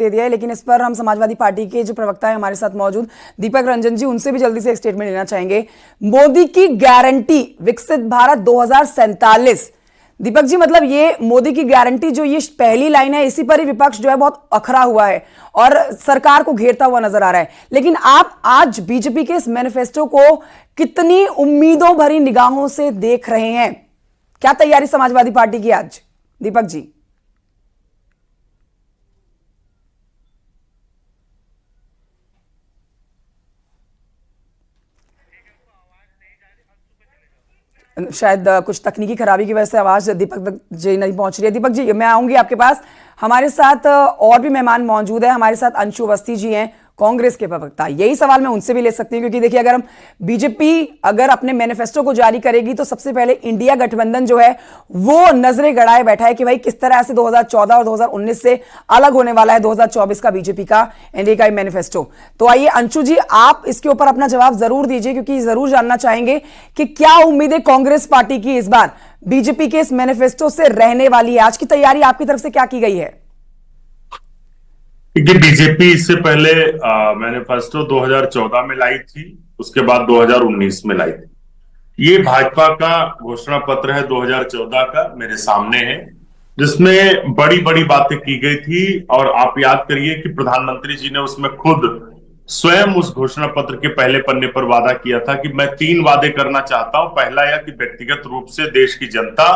दे दिया है, लेकिन इस पर हम समाजवादी पार्टी के जो प्रवक्ता है हमारे साथ मौजूद दीपक रंजन जी, उनसे भी जल्दी से एक स्टेटमेंट लेना चाहेंगे। मोदी की गारंटी विकसित भारत 2047, दीपक जी, मतलब ये मोदी की गारंटी जो ये पहली लाइन है, इसी पर ही विपक्ष जो है बहुत अखरा हुआ है और सरकार को घेरता हुआ नजर आ रहा है। लेकिन आप आज बीजेपी के इस मैनिफेस्टो को कितनी उम्मीदों भरी निगाहों से देख रहे हैं? क्या तैयारी समाजवादी पार्टी की आज, दीपक जी? शायद कुछ तकनीकी खराबी की वजह से आवाज दीपक जी नहीं पहुंच रही है। दीपक जी, मैं आऊंगी आपके पास। हमारे साथ और भी मेहमान मौजूद है। हमारे साथ अंशु अवस्थी जी हैं, कांग्रेस के प्रवक्ता। यही सवाल मैं उनसे भी ले सकती हूँ, क्योंकि देखिए, अगर हम बीजेपी अगर अपने मैनिफेस्टो को जारी करेगी तो सबसे पहले इंडिया गठबंधन जो है वो नजरें गड़ाए बैठा है कि भाई किस तरह से 2014 और 2019 से अलग होने वाला है 2024 का बीजेपी का एनडीए का मैनिफेस्टो। तो आइए अंशु जी, आप इसके ऊपर अपना जवाब जरूर दीजिए, क्योंकि जरूर जानना चाहेंगे कि क्या उम्मीदें कांग्रेस पार्टी की इस बार बीजेपी के इस मैनिफेस्टो से रहने वाली है। आज की तैयारी आपकी तरफ से क्या की गई है? क्योंकि बीजेपी इससे पहले मैनिफेस्टो 2014 में लाई थी, उसके बाद 2019 में लाई थी। ये भाजपा का घोषणा पत्र है 2014 का, मेरे सामने है, जिसमें बड़ी बड़ी बातें की गई थी। और आप याद करिए कि प्रधानमंत्री जी ने उसमें खुद स्वयं उस घोषणा पत्र के पहले पन्ने पर वादा किया था कि मैं 3 वादे करना चाहता हूं। पहला यह कि व्यक्तिगत रूप से देश की जनता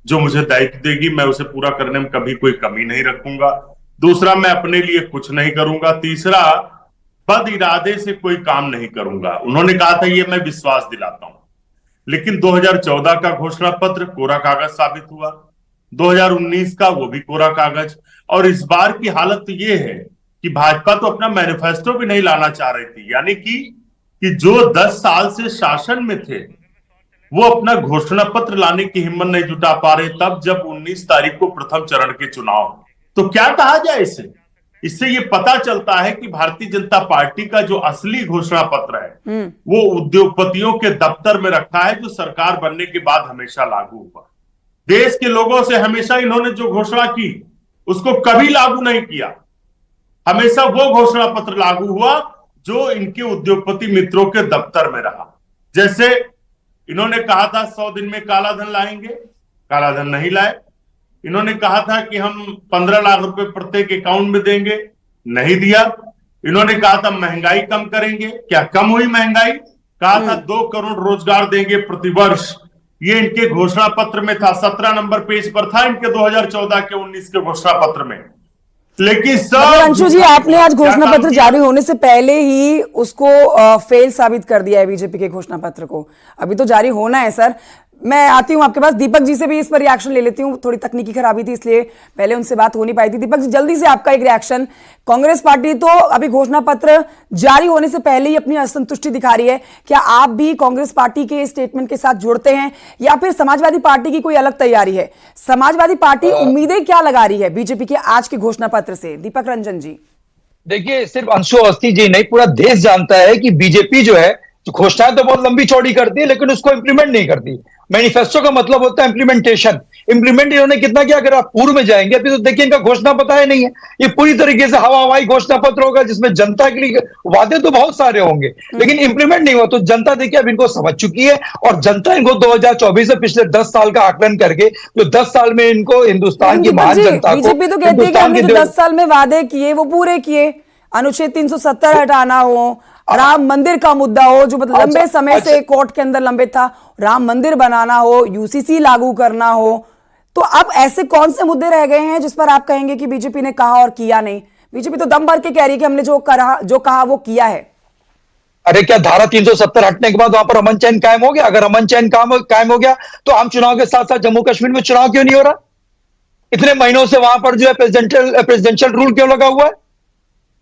जो मुझे दायित्व देगी, मैं उसे पूरा करने में कभी कोई कमी नहीं रखूंगा। दूसरा, मैं अपने लिए कुछ नहीं करूंगा। तीसरा, बद इरादे से कोई काम नहीं करूंगा। उन्होंने कहा था ये मैं विश्वास दिलाता हूं। लेकिन 2014 का घोषणा पत्र कोरा कागज साबित हुआ, 2019 का वो भी कोरा कागज। और इस बार की हालत तो ये है कि भाजपा तो अपना मैनिफेस्टो भी नहीं लाना चाह रही थी। यानी कि जो 10 साल से शासन में थे वो अपना घोषणा पत्र लाने की हिम्मत नहीं जुटा पा रहे, तब जब 19 तारीख को प्रथम चरण के चुनाव। तो क्या कहा जाए इससे ये पता चलता है कि भारतीय जनता पार्टी का जो असली घोषणा पत्र है वो उद्योगपतियों के दफ्तर में रखा है, जो सरकार बनने के बाद हमेशा लागू हुआ। देश के लोगों से हमेशा इन्होंने जो घोषणा की उसको कभी लागू नहीं किया। हमेशा वो घोषणा पत्र लागू हुआ जो इनके उद्योगपति मित्रों के दफ्तर में रहा। जैसे इन्होंने कहा था 100 दिन में काला धन लाएंगे, काला धन नहीं लाए। इन्होंने कहा था कि हम 15 लाख रुपए प्रत्येक अकाउंट में देंगे, नहीं दिया। इन्होंने कहा था महंगाई कम करेंगे, क्या कम हुई महंगाई? कहा था 2 करोड़ रोजगार देंगे प्रतिवर्ष, ये इनके घोषणा पत्र में था। 17 नंबर पेज पर था इनके 2014 के 19 के घोषणा पत्र में। लेकिन सब अंशु जी, आपने आज घोषणा पत्र जारी होने से पहले ही उसको फेल साबित कर दिया है बीजेपी के घोषणा पत्र को। अभी तो जारी होना है सर। मैं आती हूं आपके पास, दीपक जी से भी इस पर रिएक्शन ले लेती हूं। थोड़ी तकनीकी खराबी थी इसलिए पहले उनसे बात हो नहीं पाई थी। दीपक जी, जल्दी से आपका एक रिएक्शन। कांग्रेस पार्टी तो अभी घोषणा पत्र जारी होने से पहले ही अपनी असंतुष्टि दिखा रही है। क्या आप भी कांग्रेस पार्टी के स्टेटमेंट के साथ जुड़ते हैं या फिर समाजवादी पार्टी की कोई अलग तैयारी है? समाजवादी पार्टी उम्मीदें क्या लगा रही है बीजेपी के आज के घोषणा पत्र से? दीपक रंजन जी। देखिए, सिर्फ अंशु अवस्थी जी नहीं, पूरा देश जानता है कि बीजेपी जो है घोषणाएं तो बहुत लंबी चौड़ी करती है लेकिन उसको इंप्लीमेंट नहीं करती। मैनिफेस्टो का मतलब होता है इंप्लीमेंटेशन। इंप्लीमेंट इन्होंने कितना किया? अगर आप पूर्व में जाएंगे अभी तो देखिए इनका घोषणा पत्र नहीं है। ये पूरी तरीके से हवाई घोषणा पत्र होगा, जिसमें जनता के लिए वादे तो बहुत सारे होंगे लेकिन इंप्लीमेंट नहीं हुआ। तो जनता देखिए अब इनको समझ चुकी है और जनता इनको 2024 से पिछले 10 साल का आकलन करके, जो 10 साल में इनको हिंदुस्तान की महान जनता को, बीजेपी तो कहती है कि हमने जो 10 साल में वादे किए वो पूरे किए। अनुच्छेद 370 हटाना हो, राम मंदिर का मुद्दा हो जो मतलब लंबे समय से कोर्ट के अंदर लंबित था, राम मंदिर बनाना हो, यूसीसी लागू करना हो, तो अब ऐसे कौन से मुद्दे रह गए हैं जिस पर आप कहेंगे कि बीजेपी ने कहा और किया नहीं? बीजेपी तो दम भर के कह रही है कि हमने जो कहा वो किया है। अरे क्या धारा 370 हटने के बाद वहां पर अमन चैन कायम हो गया? अगर अमन चैन कायम हो गया तो आम चुनाव के साथ साथ जम्मू कश्मीर में चुनाव क्यों नहीं हो रहा? इतने महीनों से वहां पर जो है प्रेसिडेंशियल रूल क्यों लगा हुआ है?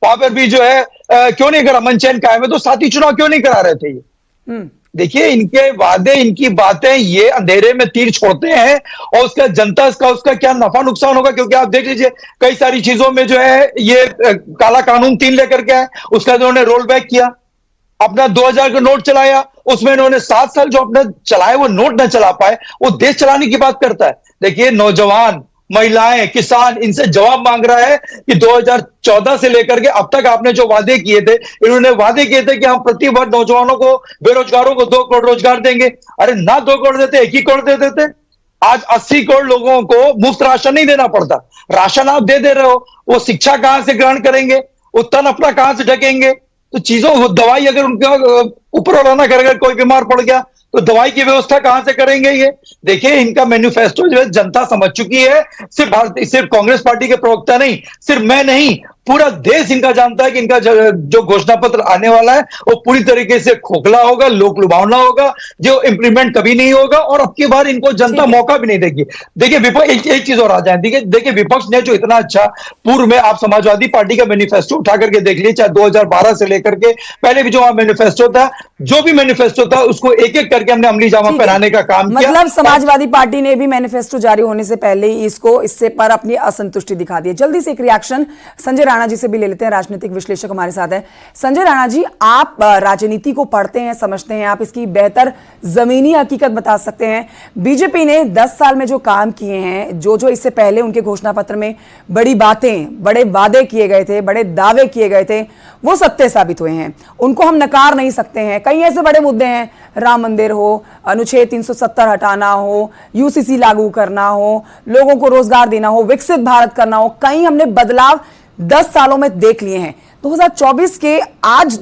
वहां पर भी जो है क्यों नहीं? अगर अमन चैन कायम है तो साथी चुनाव क्यों नहीं करा रहे थे ये? देखिए, इनके वादे, इनकी बातें, ये अंधेरे में तीर छोड़ते हैं और उसका जनता उसका क्या नफा नुकसान होगा? क्योंकि आप देख लीजिए कई सारी चीजों में जो है ये काला कानून 3 लेकर के आए, उसका इन्होंने रोल बैक किया। अपना 2000 का नोट चलाया, उसमें इन्होंने 7 साल जो अपना चलाए वो नोट न चला पाए, वो देश चलाने की बात करता है। देखिए, नौजवान महिलाएं, किसान इनसे जवाब मांग रहा है कि 2014 से लेकर के अब तक आपने जो वादे किए थे, इन्होंने वादे किए थे कि हम प्रति वर्ष नौजवानों को, बेरोजगारों को 2 करोड़ रोजगार देंगे। अरे ना 2 करोड़ देते, 1 ही करोड़ दे देते। आज 80 करोड़ लोगों को मुफ्त राशन नहीं देना पड़ता। राशन आप दे रहे हो, वो शिक्षा कहां से ग्रहण करेंगे, वो तन अपना कहां से ढकेंगे? तो चीजों, दवाई अगर उनका ऊपर वाला ना करेगा, कोई बीमार पड़ गया तो दवाई की व्यवस्था कहां से करेंगे? ये देखिए, इनका मैनिफेस्टो जो है जनता समझ चुकी है। सिर्फ कांग्रेस पार्टी के प्रवक्ता नहीं, सिर्फ मैं नहीं, पूरा देश इनका जानता है कि इनका जो घोषणा पत्र आने वाला है वो पूरी तरीके से खोखला होगा, लोक लुभावना होगा, जो इंप्लीमेंट कभी नहीं होगा, और अब की बार इनको जनता मौका भी नहीं देगी। देखिए विपक्ष, एक चीज और आ जाए, देखिए विपक्ष ने जो इतना अच्छा, पूर्व में आप समाजवादी पार्टी का मैनिफेस्टो उठा करके देख लीजिए, चाहे 2012 से लेकर के पहले भी जो मैनिफेस्टो था, जो भी मैनिफेस्टो था, उसको एक एक करके हमने अमली जामा पहनाने का काम किया। मतलब समाजवादी पार्टी ने भी मैनिफेस्टो जारी होने से पहले ही इससे पर अपनी असंतुष्टि दिखा दी है। जल्दी से एक रिएक्शन संजय राणा जी से भी ले लेते हैं, राजनीतिक विश्लेषक हमारे साथ हैं। संजय राणा जी, आप राजनीति को पढ़ते हैं, समझते हैं, आप इसकी बेहतर जमीनी हकीकत बता सकते हैं। बीजेपी ने 10 साल में जो काम किए हैं, जो इससे पहले उनके घोषणा पत्र में बड़ी बातें, बड़े वादे किए गए थे, बड़े दावे किए गए थे, वो सत्य साबित हुए हैं, उनको हम नकार नहीं सकते हैं। कई ऐसे बड़े मुद्दे हैं, राम मंदिर हो, अनुच्छेद 370 हटाना हो, यूसीसी लागू करना हो, लोगों को रोजगार देना हो, विकसित भारत करना हो, कई हमने बदलाव 10 सालों में देख लिए हैं। 2024 के आज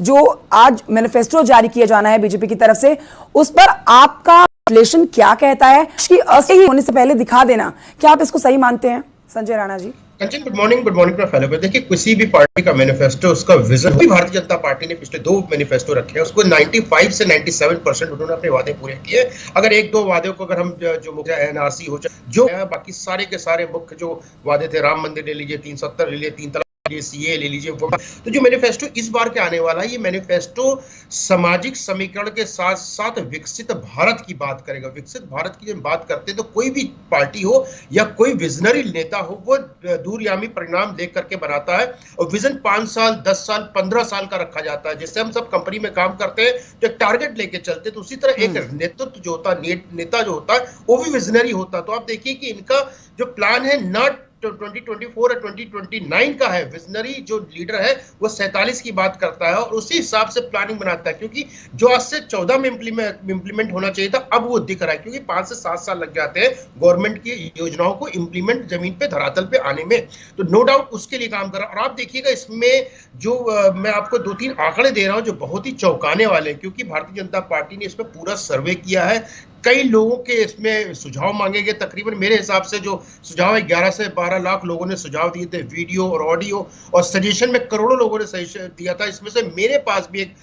मैनिफेस्टो जारी किया जाना है बीजेपी की तरफ से, उस पर आपका विश्लेषण क्या कहता है कि असही होने से पहले दिखा देना, क्या आप इसको सही मानते हैं संजय राणा जी? कंचन, गुड मॉर्निंग माय फेलो। देखिए, किसी भी पार्टी का मैनिफेस्टो, उसका विजन, भी भारतीय जनता पार्टी ने पिछले 2 मैनिफेस्टो रखे हैं, उसको 95 से 97% उन्होंने अपने वादे पूरे किए। अगर 1-2 वादे को अगर हम जो मुख्य एनआरसी हो, जो बाकी सारे के सारे मुख्य जो वादे थे, राम मंदिर ले लीजिए, 370 ले लीजिए, 3 तलाक सीए ले लीजिए, तो जो मैनिफेस्टो इस बार के आने वाला है, ये मैनिफेस्टो सामाजिक समीकरण के साथ साथ विकसित भारत की बात करेगा। विकसित भारत की जब बात करते हैं तो कोई भी पार्टी हो या कोई विजनरी नेता हो, वो दूरगामी परिणाम देख करके बनाता है, और विजन 5 साल, 10 साल, 15 साल का रखा जाता है। जैसे हम सब कंपनी में काम करते हैं तो एक टारगेट लेके चलते, तो उसी तरह एक नेतृत्व जो होता है, नेता जो होता है, वो भी विजनरी होता है। तो आप देखिए कि इनका जो प्लान है, नॉट 2024 और 2029 का है। विजनरी जो लीडर है वो 47 की बात करता है और उसी हिसाब से प्लानिंग बनाता है, क्योंकि जो आज से 14 में इंप्लीमेंट होना चाहिए था, अब वो दिख रहा है, क्योंकि 5 से 7 साल लग जाते हैं गवर्नमेंट की योजनाओं को इंप्लीमेंट जमीन पे, धरातल पे आने में। तो नो डाउट उसके लिए काम कर रहा है। और आप देखिएगा इसमें जो मैं आपको 2-3 आंकड़े दे रहा हूं जो बहुत ही चौंकाने वाले हैं, क्योंकि भारतीय जनता पार्टी ने इसमें पूरा सर्वे किया है, कई लोगों के इसमें सुझाव मांगे गए। तकरीबन मेरे हिसाब से जो सुझाव है, 11 से 12 लाख लोगों ने सुझाव दिए थे, वीडियो और ऑडियो, और सजेशन में करोड़ों लोगों ने सजेशन दिया था। इसमें से मेरे पास भी एक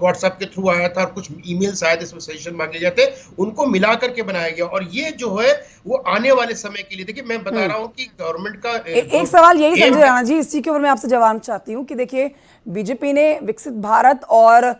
व्हाट्सएप के थ्रू आया था और कुछ ईमेल्स आए थे, इसमें सजेशन मांगे गए थे, उनको मिला करके बनाया गया। और ये जो है वो आने वाले समय के लिए, देखिए मैं बता रहा हूँ कि गवर्नमेंट का एक सवाल यही संजय राणा जी, इसी के ऊपर मैं आपसे जवाब चाहती हूँ कि देखिए, बीजेपी ने विकसित भारत और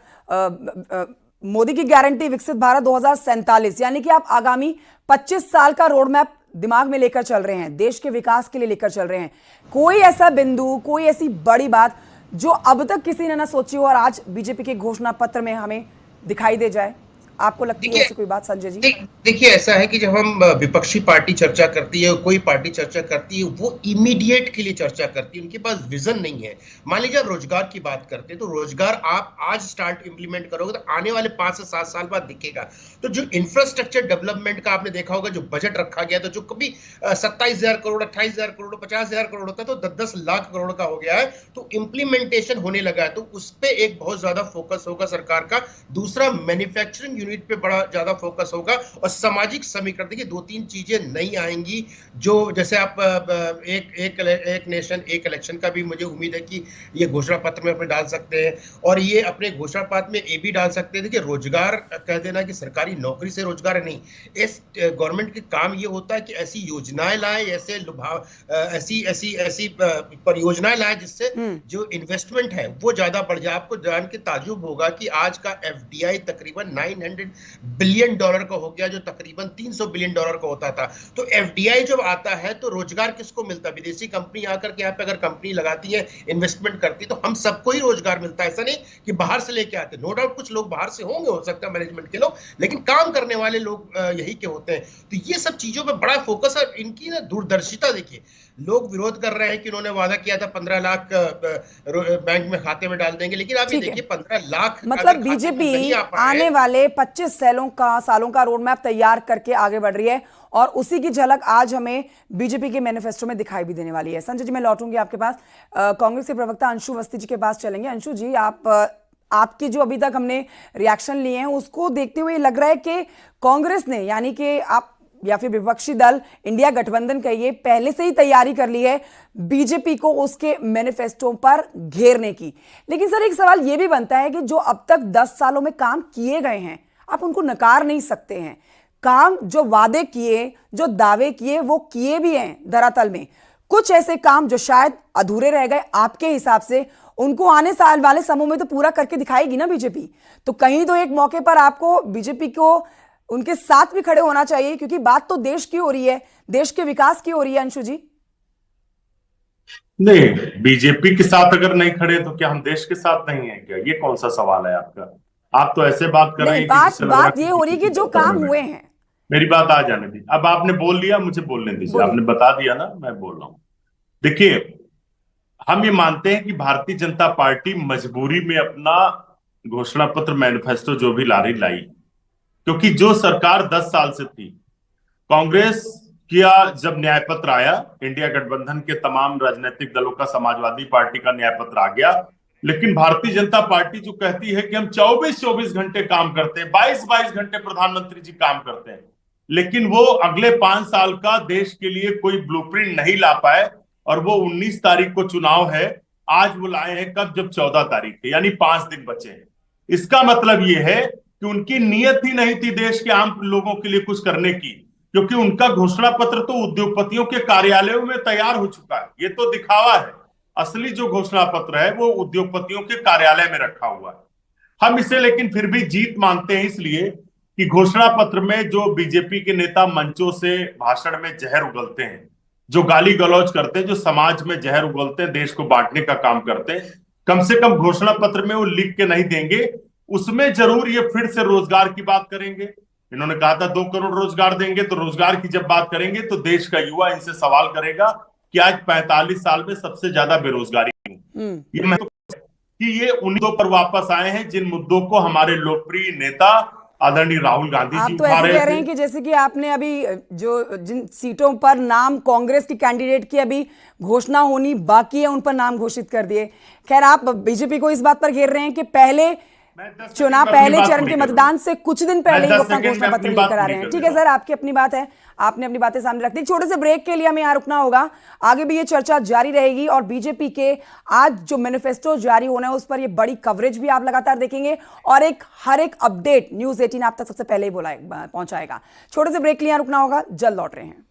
मोदी की गारंटी विकसित भारत 2047, यानी कि आप आगामी 25 साल का रोड मैप दिमाग में लेकर चल रहे हैं, देश के विकास के लिए लेकर चल रहे हैं। कोई ऐसा बिंदु, कोई ऐसी बड़ी बात जो अब तक किसी ने ना सोची हो और आज बीजेपी के घोषणा पत्र में हमें दिखाई दे जाए, आपको लगती है ऐसी कोई बात संजय जी? देखिए, ऐसा है कि जब हम विपक्षी पार्टी चर्चा करती है, कोई पार्टी चर्चा करती है, वो इमीडिएट के लिए चर्चा करती है, उनके पास विजन नहीं है। मान लीजिए आप रोजगार की बात करते हैं, तो रोजगार आप आज स्टार्ट इंप्लीमेंट करोगे तो आने वाले 5 से 7 साल बाद दिखेगा। तो जो इंफ्रास्ट्रक्चर डेवलपमेंट का आपने देखा होगा, जो बजट रखा गया, तो जो कभी 27,000 करोड़, 28,000 करोड़, 50,000 करोड़ होता है, तो 10-10 लाख करोड़ का हो गया है। तो इंप्लीमेंटेशन होने लगा है, तो उस पर एक बहुत ज्यादा फोकस होगा सरकार का। दूसरा, मैन्युफैक्चरिंग यूनिट पे बड़ा ज्यादा फोकस होगा, और सामाजिक समीकरण, देखिए 2-3 चीजें नहीं आएंगी, जो जैसे आप एक नेशन एक इलेक्शन का भी मुझे उम्मीद है कि ये घोषणा पत्र में अपने डाल सकते हैं, और ये अपने घोषणा पत्र में ये भी डाल सकते हैं। देखिए, रोजगार कह देना कि सरकारी नौकरी से रोजगार नहीं, इस गवर्नमेंट के काम ये होता है कि ऐसी योजनाएं लाए, ऐसी परियोजनाएं लाए जिससे जो इन्वेस्टमेंट है वो ज्यादा बढ़ जाए। आपको जान के ताज्जुब होगा कि आज का FDI तकरीबन बिलियन डॉलर का हो गया, जो तकरीबन 300 बिलियन डॉलर का होता था। तो एफडीआई जब आता है तो रोजगार किसको मिलता है? विदेशी कंपनी आकर के यहाँ पे अगर कंपनी लगाती है, इन्वेस्टमेंट करती है, तो हम सबको ही रोजगार मिलता है। ऐसा नहीं कि बाहर से लेके आते, नो डाउट कुछ लोग बाहर से होंगे, हो सकता है मैनेजमेंट के लोग, लेकिन काम करने वाले लोग यही के होते हैं। तो ये सब चीजों पे बड़ा फोकस है। इनकी ना दूरदर्शिता देखिए, लोग विरोध कर रहे हैं कि उन्होंने वादा किया था 15 लाख बैंक में खाते में डाल देंगे, लेकिन आप ये देखिए 15 लाख मतलब बीजेपी आने वाले 25 सालों का रोड मैप तैयार करके आगे बढ़ रही है और उसी की झलक आज हमें बीजेपी के मैनिफेस्टो में दिखाई भी देने वाली है। संजय जी, मैं लौटूंगी आपके पास, कांग्रेस के प्रवक्ता अंशु अवस्थी जी के पास चलेंगे। अंशु जी, आपकी जो अभी तक हमने रिएक्शन लिए हैं उसको देखते हुए लग रहा है कि कांग्रेस ने, यानी कि आप या फिर विपक्षी दल इंडिया गठबंधन कहिए, पहले से ही तैयारी कर ली है बीजेपी को उसके मैनिफेस्टो पर घेरने की। लेकिन सर, एक सवाल यह भी बनता है कि जो अब तक 10 सालों में काम किए गए हैं, आप उनको नकार नहीं सकते हैं। काम, जो वादे किए, जो दावे किए, वो किए भी हैं धरातल में। कुछ ऐसे काम जो शायद अधूरे रह गए, आपके हिसाब से उनको आने साल वाले समूह में तो पूरा करके दिखाएगी ना बीजेपी। तो कहीं तो एक मौके पर आपको बीजेपी को उनके साथ भी खड़े होना चाहिए, क्योंकि बात तो देश की हो रही है, देश के विकास की हो रही है। अंशु जी, नहीं, बीजेपी के साथ अगर नहीं खड़े तो क्या हम देश के साथ नहीं है क्या? ये कौन सा सवाल है आपका? आप तो ऐसे बात कर रहे हैं कि जिससे लग रहा है बात ये हो रही है कि जो काम हुए हैं। मेरी बात आ जाने दी। अब आपने बोल लिया, मुझे बोलने दीजिए। आपने बता दिया ना, मैं बोल रहा हूं। देखिए, हम ये मानते हैं कि भारतीय जनता पार्टी मजबूरी में अपना घोषणा पत्र, मैनिफेस्टो जो भी लाई, क्योंकि जो सरकार 10 साल से थी, कांग्रेस किया, जब न्याय पत्र आया, इंडिया गठबंधन के तमाम राजनीतिक दलों का, समाजवादी पार्टी का न्याय पत्र आ गया, लेकिन भारतीय जनता पार्टी जो कहती है कि हम 24-24 घंटे काम करते हैं, 22-22 घंटे प्रधानमंत्री जी काम करते हैं, लेकिन वो अगले 5 साल का देश के लिए कोई ब्लूप्रिंट नहीं ला पाए। और वो 19 तारीख को चुनाव है, आज वो लाए हैं कब? जब 14 तारीख है, यानी 5 दिन बचे हैं। इसका मतलब ये है कि उनकी नीयत ही नहीं थी देश के आम लोगों के लिए कुछ करने की, क्योंकि उनका घोषणा पत्र तो उद्योगपतियों के कार्यालयों में तैयार हो चुका है। ये तो दिखावा है। असली जो घोषणा पत्र है वो उद्योगपतियों के कार्यालय में रखा हुआ है। हम इसे लेकिन फिर भी जीत मानते हैं, इसलिए कि घोषणा पत्र में जो बीजेपी के नेता मंचों से भाषण में जहर उगलते हैं, जो गाली गलौज करते हैं, जो समाज में जहर उगलते हैं, देश को बांटने का काम करते हैं, कम से कम घोषणा पत्र में वो लिख के नहीं देंगे। उसमें जरूर ये फिर से रोजगार की बात करेंगे। इन्होंने कहा था 2 करोड़ रोजगार देंगे, तो रोजगार की जब बात करेंगे तो देश का युवा इनसे सवाल करेगा कि आज 45 साल में सबसे ज्यादा बेरोजगारी क्यों? ये मैं तो कि ये उन मुद्दों पर वापस आए हैं जिन मुद्दों को हमारे लोकप्रिय नेता आदरणीय राहुल गांधी जी आप तो ऐसे कह रहे हैं कि जैसे कि आपने अभी जो जिन सीटों पर नाम कांग्रेस की कैंडिडेट की अभी घोषणा होनी बाकी है, उन पर नाम घोषित कर दिए। खैर, आप बीजेपी को इस बात पर घेर रहे हैं कि पहले चुनाव, पहले चरण के मतदान से कुछ दिन पहले ही अपना घोषणा पत्र लेकर आ रहे हैं। ठीक है सर, आपकी अपनी बात है, आपने अपनी बातें सामने रख दी। छोटे से ब्रेक के लिए हमें यहाँ रुकना होगा, आगे भी ये चर्चा जारी रहेगी और बीजेपी के आज जो मैनिफेस्टो जारी होना है उस पर ये बड़ी कवरेज भी आप लगातार देखेंगे और हर एक अपडेट न्यूज़ 18 आप तक सबसे पहले ही पहुंचाएगा। छोटे से ब्रेक के लिए यहाँ रुकना होगा, जल्द लौट रहे हैं।